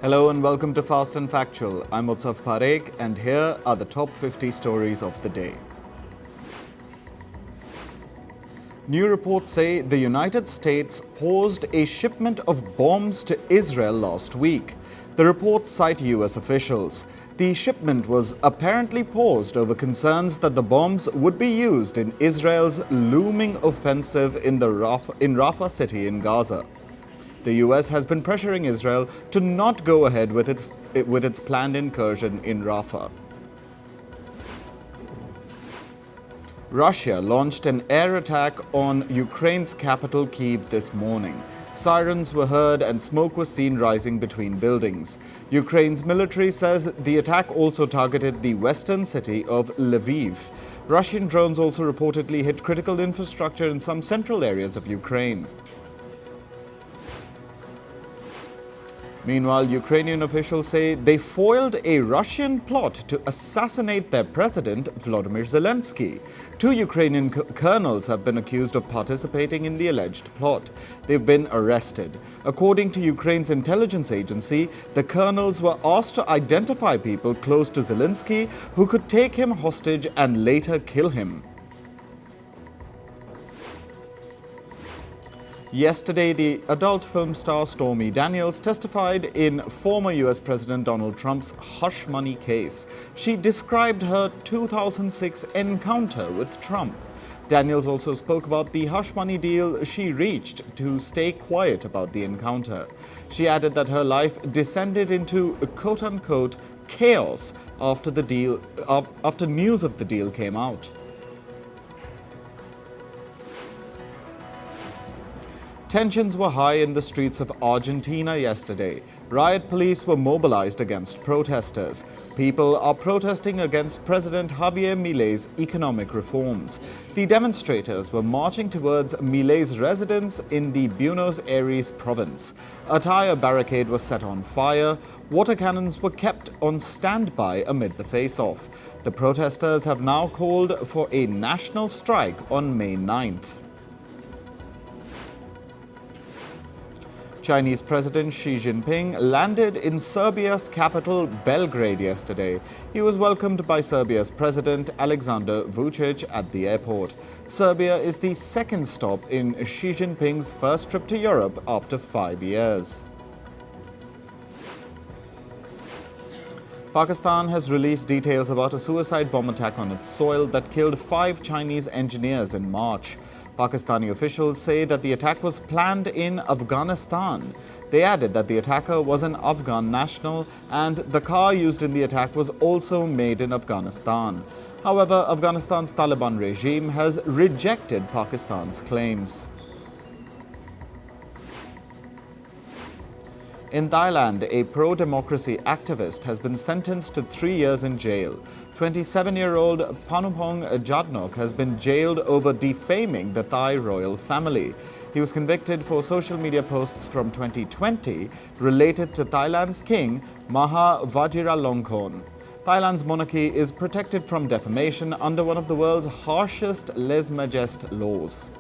Hello and welcome to Fast and Factual. I'm Utsav Parekh and here are the top 50 stories of the day. New reports say the United States paused a shipment of bombs to Israel last week. The reports cite US officials. The shipment was apparently paused over concerns that the bombs would be used in Israel's looming offensive in Rafah city in Gaza. The US has been pressuring Israel to not go ahead with its planned incursion in Rafah. Russia launched an air attack on Ukraine's capital Kyiv this morning. Sirens were heard and smoke was seen rising between buildings. Ukraine's military says the attack also targeted the western city of Lviv. Russian drones also reportedly hit critical infrastructure in some central areas of Ukraine. Meanwhile, Ukrainian officials say they foiled a Russian plot to assassinate their president, Volodymyr Zelensky. Two Ukrainian colonels have been accused of participating in the alleged plot. They've been arrested. According to Ukraine's intelligence agency, the colonels were asked to identify people close to Zelensky who could take him hostage and later kill him. Yesterday, the adult film star Stormy Daniels testified in former US President Donald Trump's hush money case. She described her 2006 encounter with Trump. Daniels also spoke about the hush money deal she reached to stay quiet about the encounter. She added that her life descended into quote-unquote chaos after news of the deal came out. Tensions were high in the streets of Argentina yesterday. Riot police were mobilized against protesters. People are protesting against President Javier Milei's economic reforms. The demonstrators were marching towards Milei's residence in the Buenos Aires province. A tire barricade was set on fire. Water cannons were kept on standby amid the face-off. The protesters have now called for a national strike on May 9th. Chinese President Xi Jinping landed in Serbia's capital Belgrade yesterday. He was welcomed by Serbia's President Alexander Vučić at the airport. Serbia is the second stop in Xi Jinping's first trip to Europe after 5 years. Pakistan has released details about a suicide bomb attack on its soil that killed 5 Chinese engineers in March. Pakistani officials say that the attack was planned in Afghanistan. They added that the attacker was an Afghan national and the car used in the attack was also made in Afghanistan. However, Afghanistan's Taliban regime has rejected Pakistan's claims. In Thailand, a pro-democracy activist has been sentenced to 3 years in jail. 27-year-old Panupong Jadnok has been jailed over defaming the Thai royal family. He was convicted for social media posts from 2020 related to Thailand's king, Maha Vajiralongkorn. Thailand's monarchy is protected from defamation under one of the world's harshest lèse-majesté laws.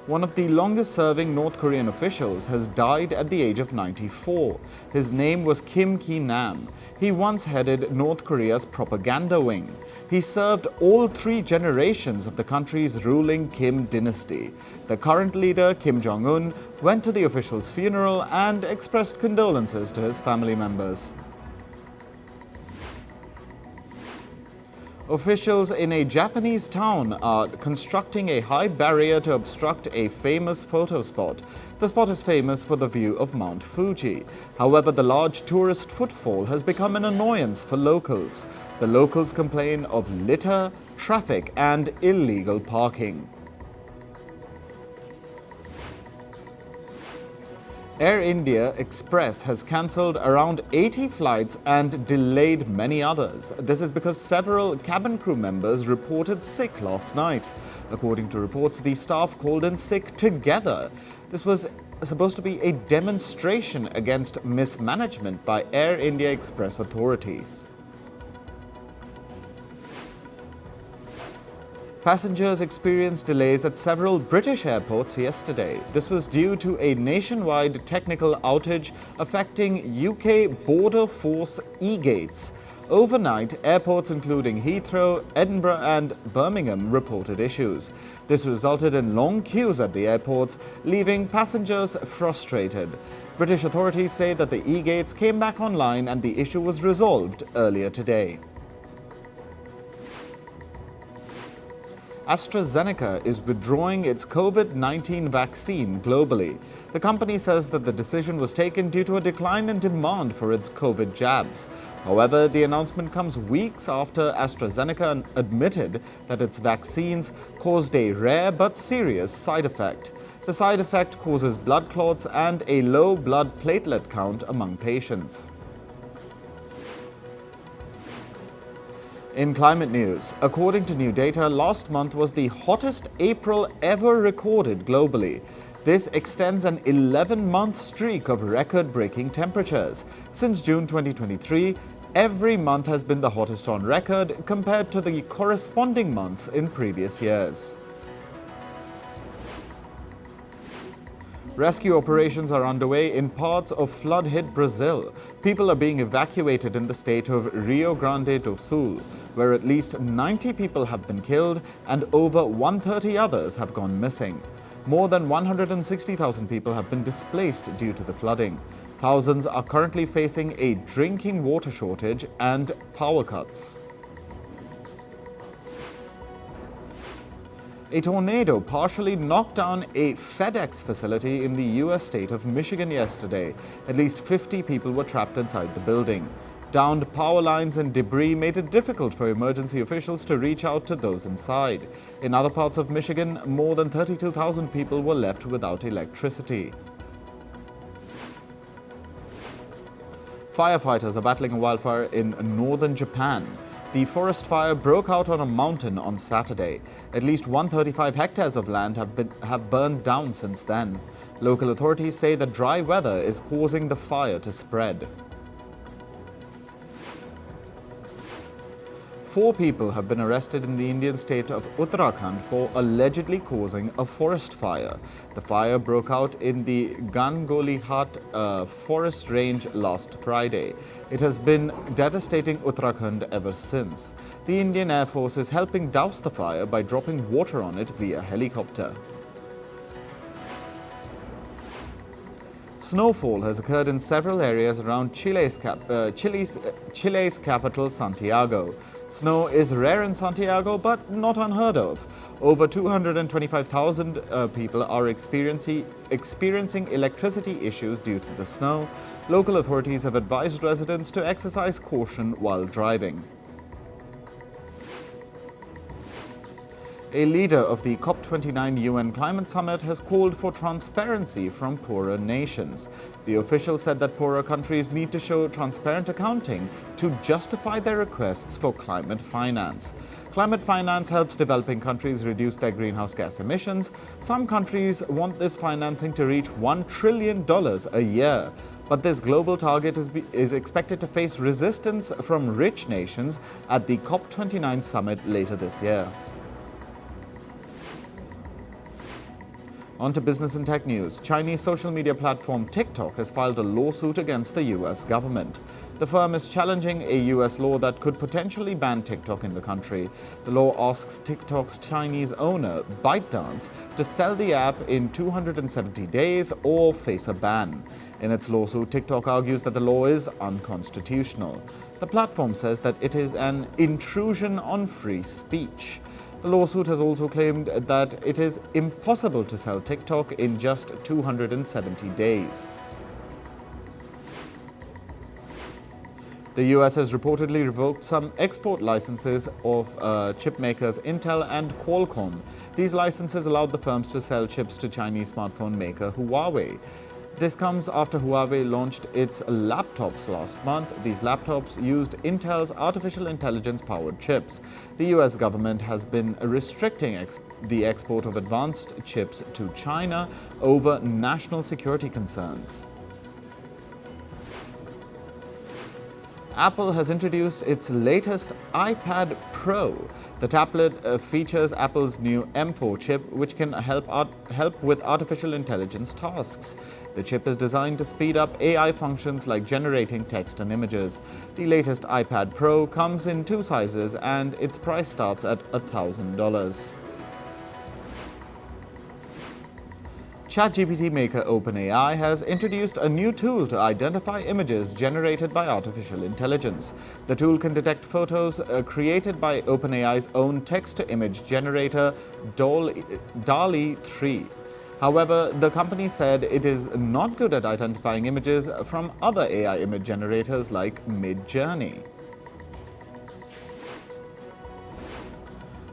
One of the longest-serving North Korean officials has died at the age of 94. His name was Kim Ki-nam. He once headed North Korea's propaganda wing. He served all 3 generations of the country's ruling Kim dynasty. The current leader, Kim Jong-un, went to the official's funeral and expressed condolences to his family members. Officials in a Japanese town are constructing a high barrier to obstruct a famous photo spot. The spot is famous for the view of Mount Fuji. However, the large tourist footfall has become an annoyance for locals. The locals complain of litter, traffic, and illegal parking. Air India Express has cancelled around 80 flights and delayed many others. This is because several cabin crew members reported sick last night. According to reports, the staff called in sick together. This was supposed to be a demonstration against mismanagement by Air India Express authorities. Passengers experienced delays at several British airports yesterday. This was due to a nationwide technical outage affecting UK Border Force e-gates. Overnight, airports including Heathrow, Edinburgh and Birmingham reported issues. This resulted in long queues at the airports, leaving passengers frustrated. British authorities say that the e-gates came back online and the issue was resolved earlier today. AstraZeneca is withdrawing its COVID-19 vaccine globally. The company says that the decision was taken due to a decline in demand for its COVID jabs. However, the announcement comes weeks after AstraZeneca admitted that its vaccines caused a rare but serious side effect. The side effect causes blood clots and a low blood platelet count among patients. In climate news, according to new data, last month was the hottest April ever recorded globally. This extends an 11-month streak of record-breaking temperatures. Since June 2023, every month has been the hottest on record compared to the corresponding months in previous years. Rescue operations are underway in parts of flood-hit Brazil. People are being evacuated in the state of Rio Grande do Sul, where at least 90 people have been killed and over 130 others have gone missing. More than 160,000 people have been displaced due to the flooding. Thousands are currently facing a drinking water shortage and power cuts. A tornado partially knocked down a FedEx facility in the U.S. state of Michigan yesterday. At least 50 people were trapped inside the building. Downed power lines and debris made it difficult for emergency officials to reach out to those inside. In other parts of Michigan, more than 32,000 people were left without electricity. Firefighters are battling a wildfire in northern Japan. The forest fire broke out on a mountain on Saturday. At least 135 hectares of land have burned down since then. Local authorities say that dry weather is causing the fire to spread. 4 people have been arrested in the Indian state of Uttarakhand for allegedly causing a forest fire. The fire broke out in the Gangolihat forest range last Friday. It has been devastating Uttarakhand ever since. The Indian Air Force is helping douse the fire by dropping water on it via helicopter. Snowfall has occurred in several areas around Chile's capital, Santiago. Snow is rare in Santiago, but not unheard of. Over 225,000 people are experiencing electricity issues due to the snow. Local authorities have advised residents to exercise caution while driving. A leader of the COP29 UN Climate Summit has called for transparency from poorer nations. The official said that poorer countries need to show transparent accounting to justify their requests for climate finance. Climate finance helps developing countries reduce their greenhouse gas emissions. Some countries want this financing to reach $1 trillion a year. But this global target is expected to face resistance from rich nations at the COP29 summit later this year. On to business and tech news. Chinese social media platform TikTok has filed a lawsuit against the U.S. government. The firm is challenging a U.S. law that could potentially ban TikTok in the country. The law asks TikTok's Chinese owner, ByteDance, to sell the app in 270 days or face a ban. In its lawsuit, TikTok argues that the law is unconstitutional. The platform says that it is an intrusion on free speech. The lawsuit has also claimed that it is impossible to sell TikTok in just 270 days. The US has reportedly revoked some export licenses of chip makers Intel and Qualcomm. These licenses allowed the firms to sell chips to Chinese smartphone maker Huawei. This comes after Huawei launched its laptops last month. These laptops used Intel's artificial intelligence-powered chips. The US government has been restricting the export of advanced chips to China over national security concerns. Apple has introduced its latest iPad Pro. The tablet features Apple's new M4 chip, which can help with artificial intelligence tasks. The chip is designed to speed up AI functions like generating text and images. The latest iPad Pro comes in two sizes and its price starts at $1,000. ChatGPT maker OpenAI has introduced a new tool to identify images generated by artificial intelligence. The tool can detect photos created by OpenAI's own text-to-image generator, DALL-E 3. However, the company said it is not good at identifying images from other AI image generators like Midjourney.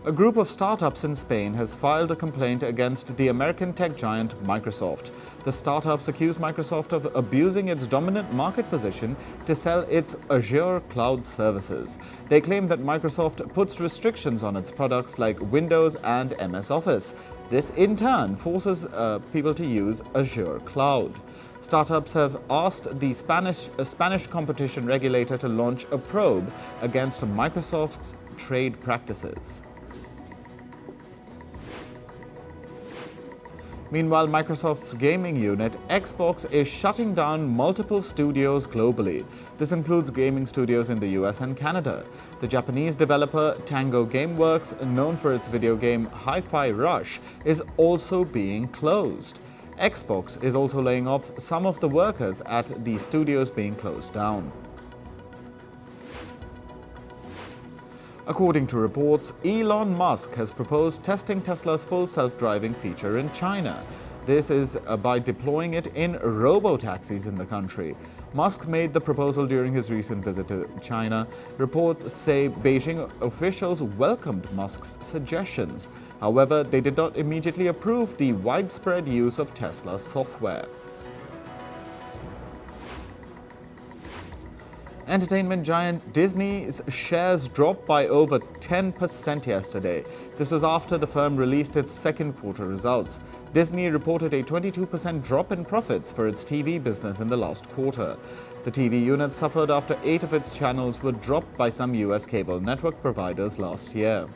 A group of startups in Spain has filed a complaint against the American tech giant Microsoft. The startups accuse Microsoft of abusing its dominant market position to sell its Azure cloud services. They claim that Microsoft puts restrictions on its products like Windows and MS Office. This, in turn, forces people to use Azure cloud. Startups have asked the Spanish competition regulator to launch a probe against Microsoft's trade practices. Meanwhile, Microsoft's gaming unit, Xbox, is shutting down multiple studios globally. This includes gaming studios in the US and Canada. The Japanese developer Tango Gameworks, known for its video game Hi-Fi Rush, is also being closed. Xbox is also laying off some of the workers at the studios being closed down. According to reports, Elon Musk has proposed testing Tesla's full self-driving feature in China. This is by deploying it in robo-taxis in the country. Musk made the proposal during his recent visit to China. Reports say Beijing officials welcomed Musk's suggestions. However, they did not immediately approve the widespread use of Tesla's software. Entertainment giant Disney's shares dropped by over 10% yesterday. This was after the firm released its second quarter results. Disney reported a 22% drop in profits for its TV business in the last quarter. The TV unit suffered after 8 of its channels were dropped by some US cable network providers last year.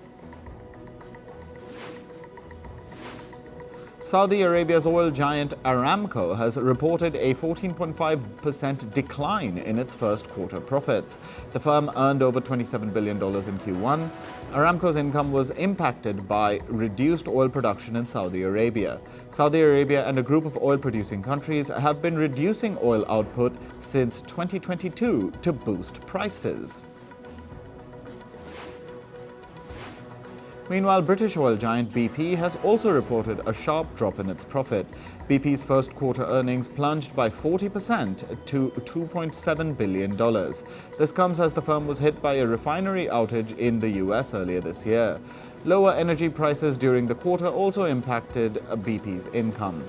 Saudi Arabia's oil giant Aramco has reported a 14.5% decline in its first quarter profits. The firm earned over $27 billion in Q1. Aramco's income was impacted by reduced oil production in Saudi Arabia. Saudi Arabia and a group of oil-producing countries have been reducing oil output since 2022 to boost prices. Meanwhile, British oil giant BP has also reported a sharp drop in its profit. BP's first quarter earnings plunged by 40% to $2.7 billion. This comes as the firm was hit by a refinery outage in the US earlier this year. Lower energy prices during the quarter also impacted BP's income.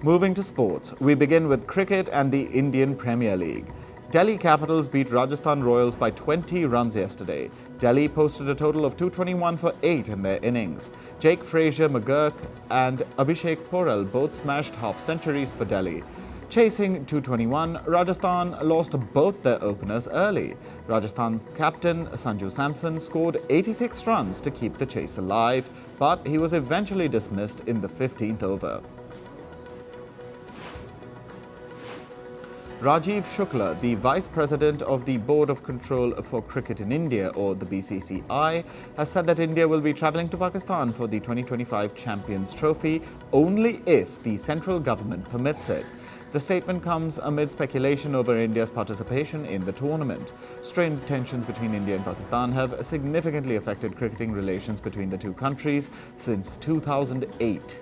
Moving to sports, we begin with cricket and the Indian Premier League. Delhi Capitals beat Rajasthan Royals by 20 runs yesterday. Delhi posted a total of 221 for 8 in their innings. Jake Fraser McGurk and Abhishek Porel both smashed half-centuries for Delhi. Chasing 221, Rajasthan lost both their openers early. Rajasthan's captain Sanju Samson scored 86 runs to keep the chase alive, but he was eventually dismissed in the 15th over. Rajiv Shukla, the Vice President of the Board of Control for Cricket in India, or the BCCI, has said that India will be travelling to Pakistan for the 2025 Champions Trophy only if the central government permits it. The statement comes amid speculation over India's participation in the tournament. Strained tensions between India and Pakistan have significantly affected cricketing relations between the two countries since 2008.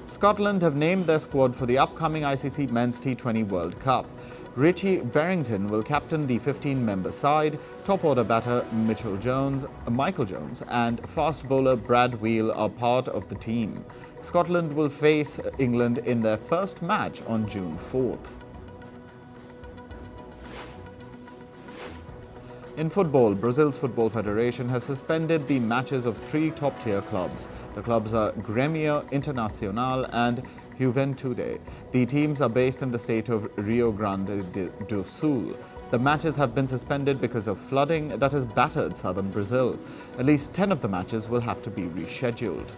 Scotland have named their squad for the upcoming ICC Men's T20 World Cup. Richie Berrington will captain the 15-member side. Top-order batter Michael Jones and fast bowler Brad Wheal are part of the team. Scotland will face England in their first match on June 4th. In football, Brazil's Football Federation has suspended the matches of three top-tier clubs. The clubs are Grêmio, Internacional and Juventude. The teams are based in the state of Rio Grande do Sul. The matches have been suspended because of flooding that has battered southern Brazil. At least 10 of the matches will have to be rescheduled.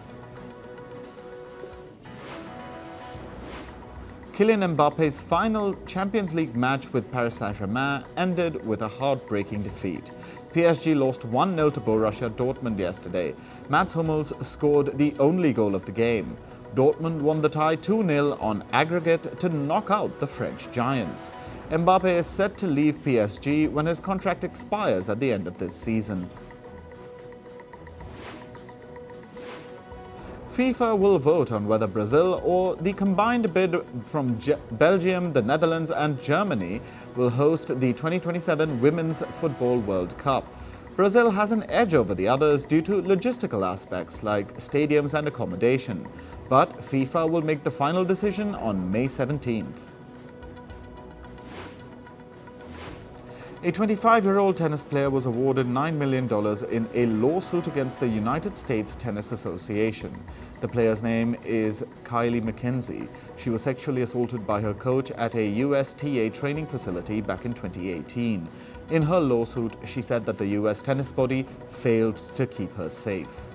Kylian Mbappe's final Champions League match with Paris Saint-Germain ended with a heartbreaking defeat. PSG lost 1-0 to Borussia Dortmund yesterday. Mats Hummels scored the only goal of the game. Dortmund won the tie 2-0 on aggregate to knock out the French giants. Mbappe is set to leave PSG when his contract expires at the end of this season. FIFA will vote on whether Brazil or the combined bid from Belgium, the Netherlands and Germany will host the 2027 Women's Football World Cup. Brazil has an edge over the others due to logistical aspects like stadiums and accommodation, but FIFA will make the final decision on May 17th. A 25-year-old tennis player was awarded $9 million in a lawsuit against the United States Tennis Association. The player's name is Kylie McKenzie. She was sexually assaulted by her coach at a USTA training facility back in 2018. In her lawsuit, she said that the US tennis body failed to keep her safe.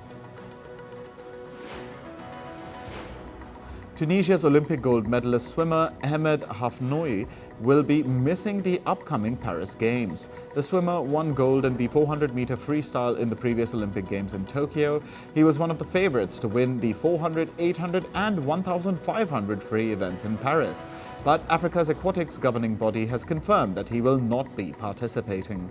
Tunisia's Olympic gold medalist swimmer Ahmed Hafnoui will be missing the upcoming Paris Games. The swimmer won gold in the 400-meter freestyle in the previous Olympic Games in Tokyo. He was one of the favorites to win the 400, 800 and 1,500 free events in Paris. But Africa's aquatics governing body has confirmed that he will not be participating.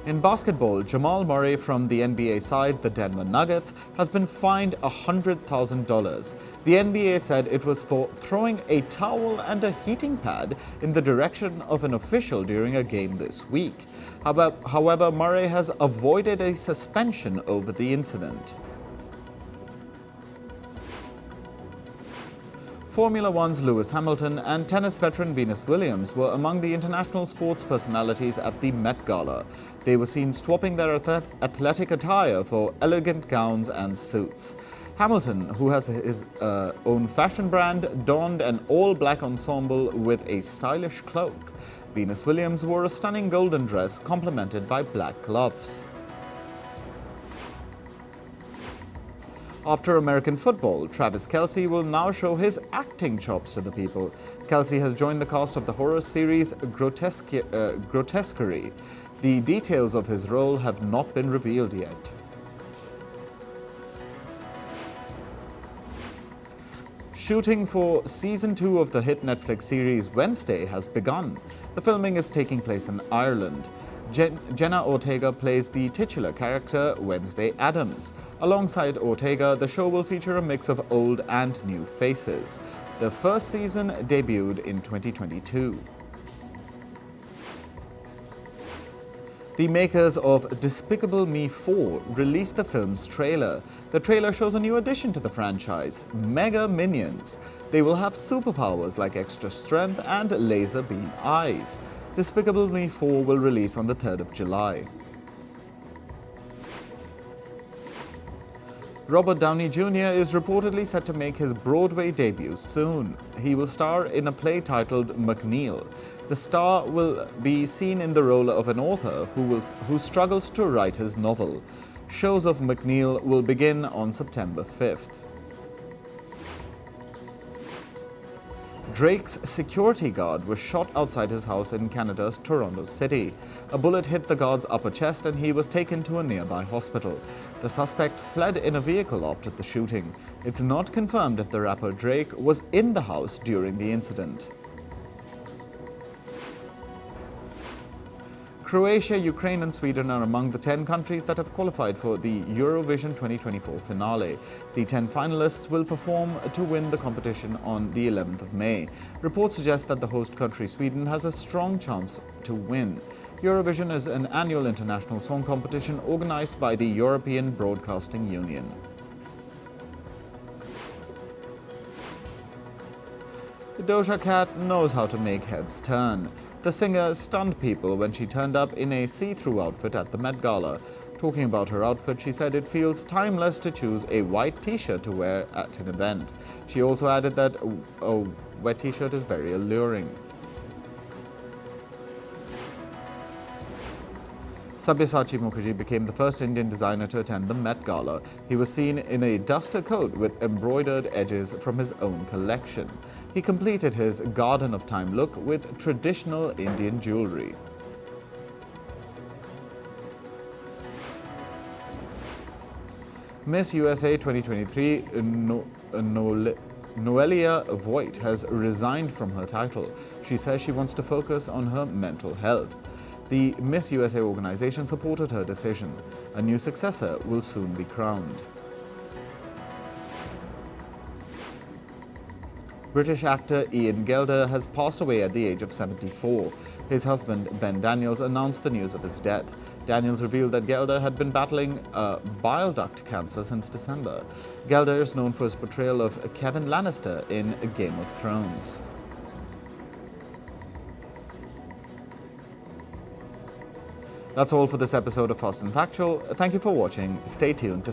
In basketball, Jamal Murray from the NBA side, the Denver Nuggets, has been fined $100,000. The NBA said it was for throwing a towel and a heating pad in the direction of an official during a game this week. However, Murray has avoided a suspension over the incident. Formula One's Lewis Hamilton and tennis veteran Venus Williams were among the international sports personalities at the Met Gala. They were seen swapping their athletic attire for elegant gowns and suits. Hamilton, who has his own fashion brand, donned an all-black ensemble with a stylish cloak. Venus Williams wore a stunning golden dress complemented by black gloves. After American football, Travis Kelce will now show his acting chops to the people. Kelce has joined the cast of the horror series Grotesquerie. The details of his role have not been revealed yet. Shooting for Season 2 of the hit Netflix series Wednesday has begun. The filming is taking place in Ireland. Jenna Ortega plays the titular character, Wednesday Addams. Alongside Ortega, the show will feature a mix of old and new faces. The first season debuted in 2022. The makers of Despicable Me 4 released the film's trailer. The trailer shows a new addition to the franchise, Mega Minions. They will have superpowers like extra strength and laser beam eyes. Despicable Me 4 will release on the 3rd of July. Robert Downey Jr. is reportedly set to make his Broadway debut soon. He will star in a play titled McNeil. The star will be seen in the role of an author who struggles to write his novel. Shows of McNeil will begin on September 5th. Drake's security guard was shot outside his house in Canada's Toronto City. A bullet hit the guard's upper chest and he was taken to a nearby hospital. The suspect fled in a vehicle after the shooting. It's not confirmed if the rapper Drake was in the house during the incident. Croatia, Ukraine and Sweden are among the 10 countries that have qualified for the Eurovision 2024 finale. The 10 finalists will perform to win the competition on the 11th of May. Reports suggest that the host country, Sweden, has a strong chance to win. Eurovision is an annual international song competition organized by the European Broadcasting Union. Doja Cat knows how to make heads turn. The singer stunned people when she turned up in a see-through outfit at the Met Gala. Talking about her outfit, she said it feels timeless to choose a white t-shirt to wear at an event. She also added that a wet t-shirt is very alluring. Sabyasachi Mukherjee became the first Indian designer to attend the Met Gala. He was seen in a duster coat with embroidered edges from his own collection. He completed his Garden of Time look with traditional Indian jewelry. Miss USA 2023 Noelia Voigt has resigned from her title. She says she wants to focus on her mental health. The Miss USA organization supported her decision. A new successor will soon be crowned. British actor Ian Gelder has passed away at the age of 74. His husband, Ben Daniels, announced the news of his death. Daniels revealed that Gelder had been battling bile duct cancer since December. Gelder is known for his portrayal of Kevin Lannister in Game of Thrones. That's all for this episode of Fast and Factual. Thank you for watching. Stay tuned to